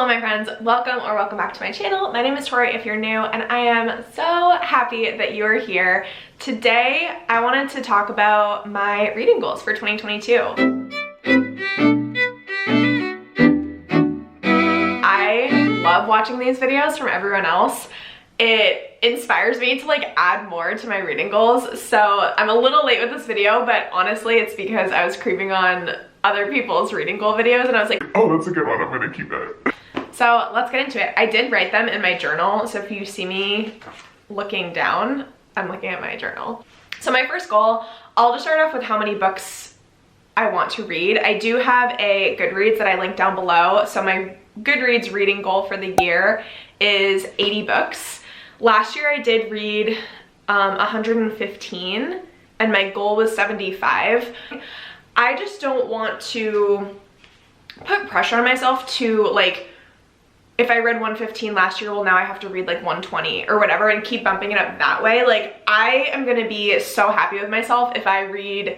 Hello my friends, welcome or welcome back to my channel. My name is Tori if you're new, and I am so happy that you are here. Today I wanted to talk about my reading goals for 2022. I love watching these videos from everyone else. It inspires me to like add more to my reading goals. So I'm a little late with this video, but honestly it's because I was creeping on other people's reading goal videos and I was like, oh, that's a good one, I'm gonna keep it. So let's get into it. I did write them in my journal, so if you see me looking down, I'm looking at my journal. So my first goal, I'll just start off with how many books I want to read. I do have a Goodreads that I linked down below. So my Goodreads reading goal for the year is 80 books. Last year I did read 115 and my goal was 75. I just don't want to put pressure on myself to like, if I read 115 last year, well now I have to read like 120 or whatever and keep bumping it up that way. Like I am gonna be so happy with myself if I read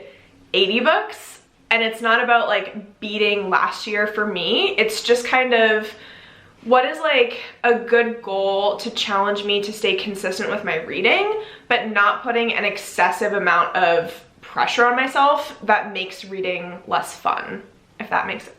80 books, and it's not about like beating last year for me. It's just kind of what is like a good goal to challenge me to stay consistent with my reading, but not putting an excessive amount of pressure on myself that makes reading less fun, if that makes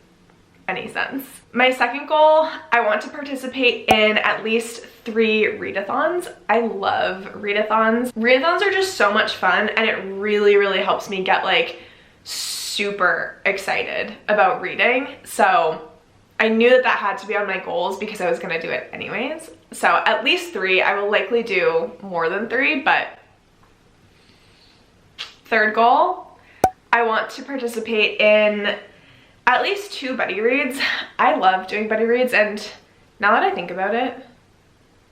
any sense. My second goal, I want to participate in at least 3 readathons. I love readathons. Readathons are just so much fun, and it really helps me get like super excited about reading. So I knew that that had to be on my goals because I was gonna do it anyways. So at least 3. I will likely do more than 3, but third goal, I want to participate in at least 2 buddy reads. I love doing buddy reads, and now that I think about it,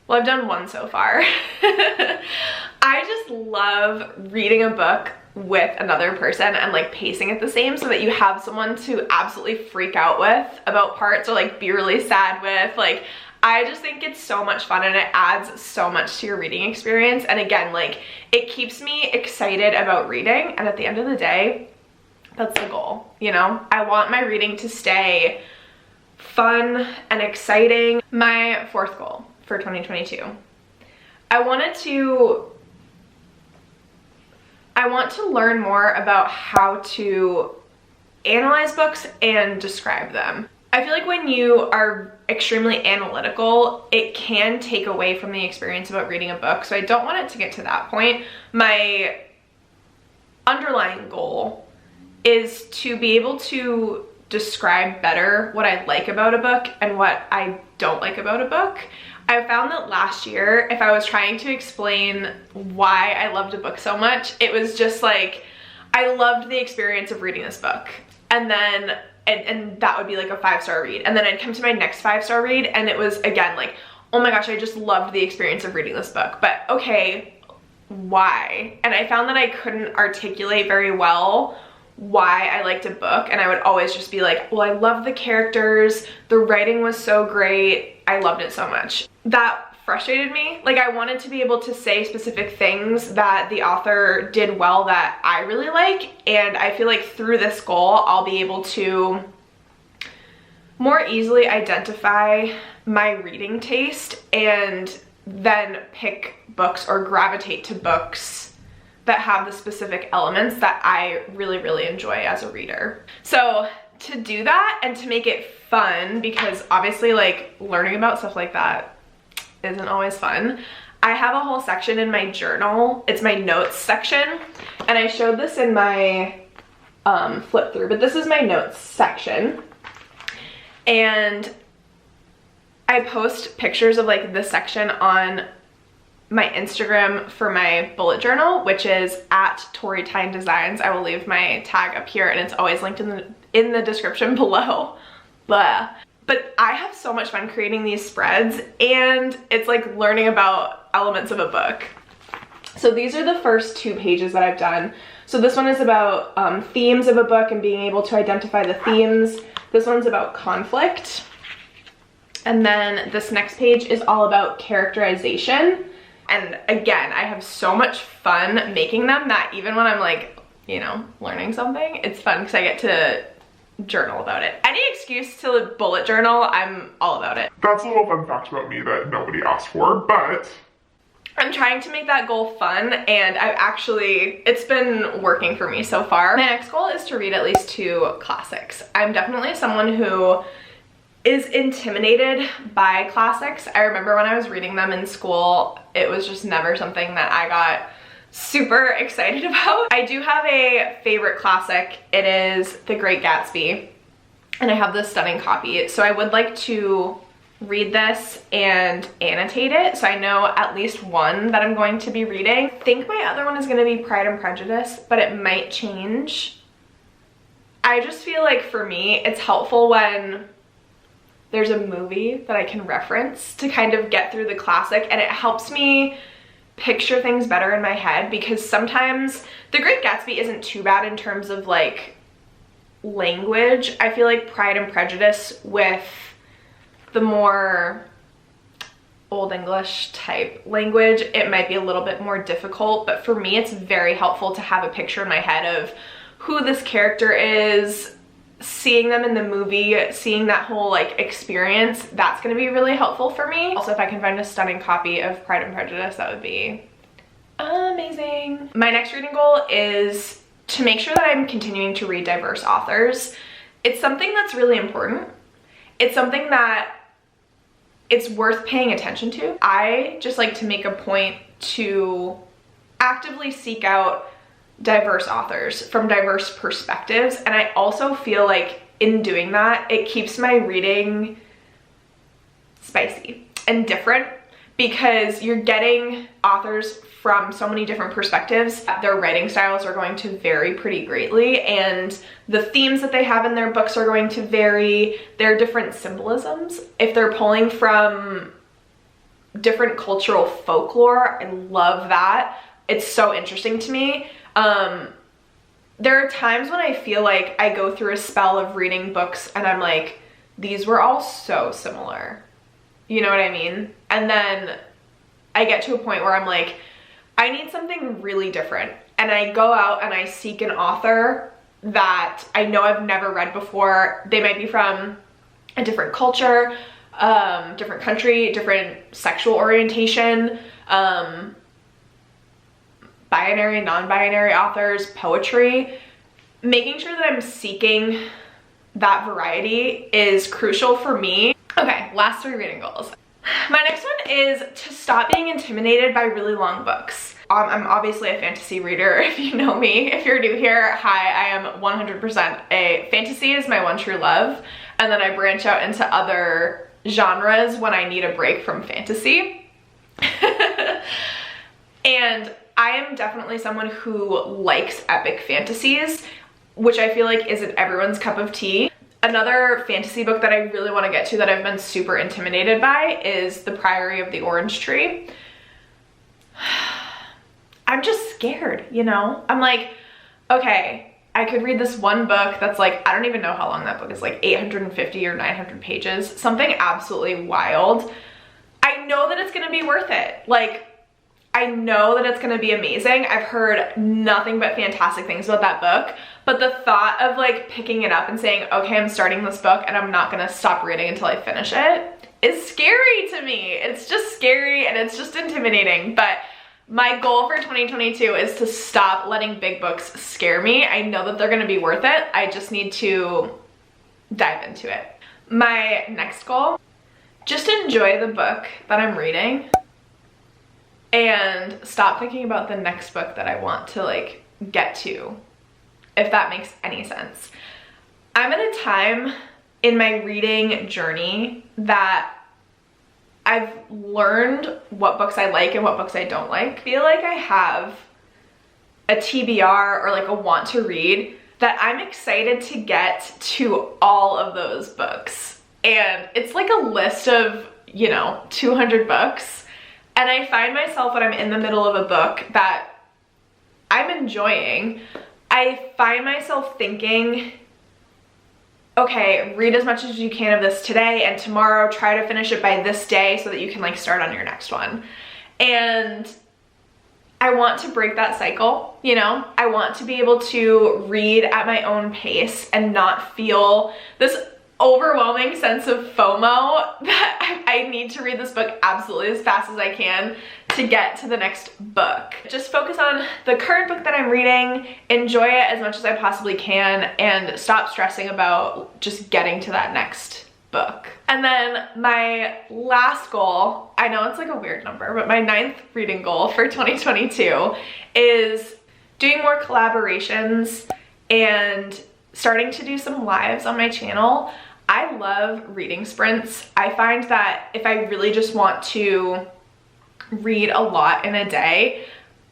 well, I've done 1 so far. I just love reading a book with another person and like pacing it the same so that you have someone to absolutely freak out with about parts or like be really sad with. Like I just think it's so much fun and it adds so much to your reading experience. And again, like it keeps me excited about reading, and at the end of the day, that's the goal, you know? I want my reading to stay fun and exciting. My fourth goal for 2022, I want to learn more about how to analyze books and describe them. I feel like when you are extremely analytical, it can take away from the experience about reading a book. So I don't want it to get to that point. My underlying goal is to be able to describe better what I like about a book and what I don't like about a book. I found that last year, if I was trying to explain why I loved a book so much, it was just like, I loved the experience of reading this book. And then, and that would be like a 5-star read. And then I'd come to my next 5-star read and it was again like, oh my gosh, I just loved the experience of reading this book. But okay, why? And I found that I couldn't articulate very well why I liked a book, and I would always just be like, well, I love the characters, the writing was so great, I loved it so much. That frustrated me. Like I wanted to be able to say specific things that the author did well that I really like, and I feel like through this goal I'll be able to more easily identify my reading taste and then pick books or gravitate to books that have the specific elements that I really enjoy as a reader. So to do that and to make it fun, because obviously like learning about stuff like that isn't always fun, I have a whole section in my journal. It's my notes section, and I showed this in my flip through, but this is my notes section. And I post pictures of like this section on my Instagram for my bullet journal, which is at @ToriTineDesigns. I will leave my tag up here and it's always linked in the description below. Blah. But I have so much fun creating these spreads, and it's like learning about elements of a book. So these are the first 2 pages that I've done. So this one is about themes of a book and being able to identify the themes. This one's about conflict. And then this next page is all about characterization. And again, I have so much fun making them that even when I'm like, you know, learning something, it's fun because I get to journal about it. Any excuse to bullet journal, I'm all about it. That's a little fun fact about me that nobody asked for, but I'm trying to make that goal fun, and it's been working for me so far. My next goal is to read at least 2 classics. I'm definitely someone who is intimidated by classics. I remember when I was reading them in school, it was just never something that I got super excited about. I do have a favorite classic. It is The Great Gatsby, and I have this stunning copy. So I would like to read this and annotate it, so I know at least one that I'm going to be reading. I think my other one is going to be Pride and Prejudice, but it might change. I just feel like for me, it's helpful when there's a movie that I can reference to kind of get through the classic, and it helps me picture things better in my head, because sometimes The Great Gatsby isn't too bad in terms of like language. I feel like Pride and Prejudice, with the more Old English type language, it might be a little bit more difficult, but for me it's very helpful to have a picture in my head of who this character is, seeing them in the movie, seeing that whole like experience. That's going to be really helpful for me. Also, if I can find a stunning copy of Pride and Prejudice, that would be amazing. My next reading goal is to make sure that I'm continuing to read diverse authors. It's something that's really important. It's something that it's worth paying attention to. I just like to make a point to actively seek out diverse authors from diverse perspectives, and I also feel like in doing that, it keeps my reading spicy and different, because you're getting authors from so many different perspectives. Their writing styles are going to vary pretty greatly, and the themes that they have in their books are going to vary. There are different symbolisms. If they're pulling from different cultural folklore, I love that. It's so interesting to me. There are times when I feel like I go through a spell of reading books and I'm like, these were all so similar. You know what I mean? And then I get to a point where I'm like, I need something really different. And I go out and I seek an author that I know I've never read before. They might be from a different culture, different country, different sexual orientation, binary, non-binary authors, poetry. Making sure that I'm seeking that variety is crucial for me. Okay, last 3 reading goals. My next one is to stop being intimidated by really long books. I'm obviously a fantasy reader, if you know me. If you're new here, hi, I am 100% a fantasy is my one true love, and then I branch out into other genres when I need a break from fantasy. And I am definitely someone who likes epic fantasies, which I feel like isn't everyone's cup of tea. Another fantasy book that I really want to get to that I've been super intimidated by is The Priory of the Orange Tree. I'm just scared, you know? I'm like, okay, I could read this one book that's like, I don't even know how long that book is, like 850 or 900 pages, something absolutely wild. I know that it's gonna be worth it. Like, I know that it's gonna be amazing. I've heard nothing but fantastic things about that book, but the thought of like picking it up and saying, okay, I'm starting this book and I'm not gonna stop reading until I finish it is scary to me. It's just scary and it's just intimidating. But my goal for 2022 is to stop letting big books scare me. I know that they're gonna be worth it. I just need to dive into it. My next goal, just enjoy the book that I'm reading and stop thinking about the next book that I want to like get to, if that makes any sense. I'm at a time in my reading journey that I've learned what books I like and what books I don't like. I feel like I have a TBR or like a want to read that I'm excited to get to all of those books. And it's like a list of, you know, 200 books. And I find myself when I'm in the middle of a book that I'm enjoying, I find myself thinking, okay, read as much as you can of this today, and tomorrow try to finish it by this day so that you can like start on your next one. And I want to break that cycle, you know? I want to be able to read at my own pace and not feel this overwhelming sense of FOMO that I need to read this book absolutely as fast as I can to get to the next book. Just focus on the current book that I'm reading, enjoy it as much as I possibly can, and stop stressing about just getting to that next book. And then my last goal, I know it's like a weird number, but my 9th reading goal for 2022 is doing more collaborations and starting to do some lives on my channel. I love reading sprints. I find that if I really just want to read a lot in a day,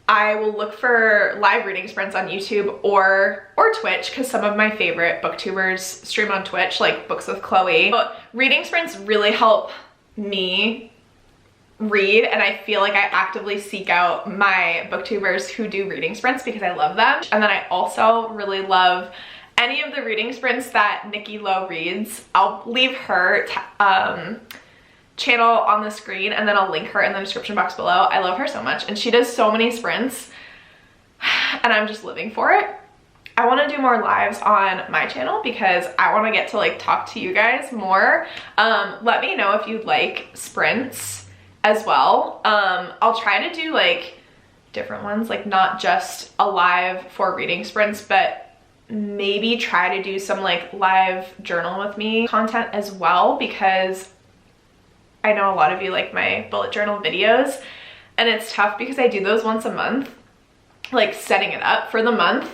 I will look for live reading sprints on YouTube or Twitch, because some of my favorite booktubers stream on Twitch, like Books with Chloe. But reading sprints really help me read, and I feel like I actively seek out my booktubers who do reading sprints because I love them. And then I also really love any of the reading sprints that Nikki Lowe reads. I'll leave her channel on the screen, and then I'll link her in the description box below. I love her so much, and she does so many sprints, and I'm just living for it. I want to do more lives on my channel because I want to get to like talk to you guys more. Let me know if you'd like sprints as well. I'll try to do like different ones, like not just a live for reading sprints, but maybe try to do some like live journal with me content as well, because I know a lot of you like my bullet journal videos, and it's tough because I do those once a month, like setting it up for the month.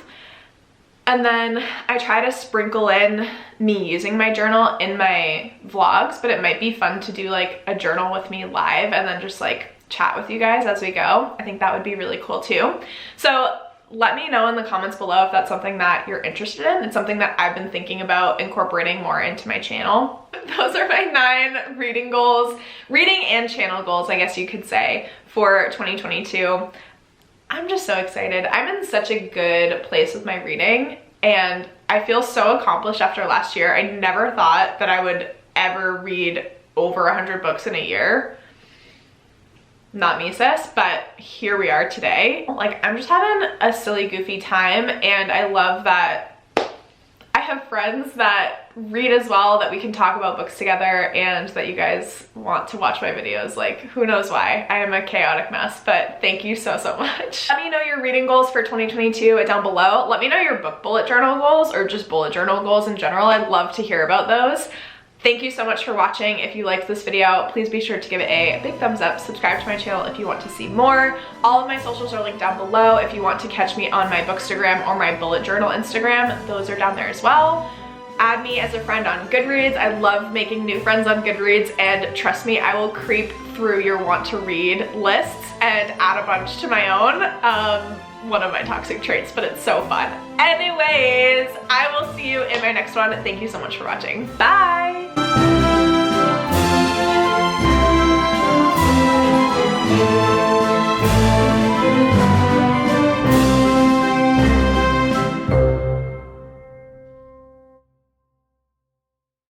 And then I try to sprinkle in me using my journal in my vlogs, but it might be fun to do like a journal with me live and then just like chat with you guys as we go. I think that would be really cool too. So let me know in the comments below if that's something that you're interested in. It's something that I've been thinking about incorporating more into my channel. Those are my 9 reading goals, reading and channel goals, I guess you could say, for 2022. I'm just so excited. I'm in such a good place with my reading, and I feel so accomplished after last year. I never thought that I would ever read over 100 books in a year. Not me, sis, but here we are today. Like, I'm just having a silly, goofy time, and I love that I have friends that read as well, that we can talk about books together, and that you guys want to watch my videos. Like, who knows why? I am a chaotic mess, but thank you so, so much. Let me know your reading goals for 2022 down below. Let me know your book bullet journal goals, or just bullet journal goals in general. I'd love to hear about those. Thank you so much for watching. If you liked this video, please be sure to give it a big thumbs up. Subscribe to my channel if you want to see more. All of my socials are linked down below. If you want to catch me on my bookstagram or my bullet journal Instagram, those are down there as well. Add me as a friend on Goodreads. I love making new friends on Goodreads, and trust me, I will creep through your want to read lists and add a bunch to my own. One of my toxic traits, but it's so fun. Anyways, I will see you in my next one. Thank you so much for watching. Bye!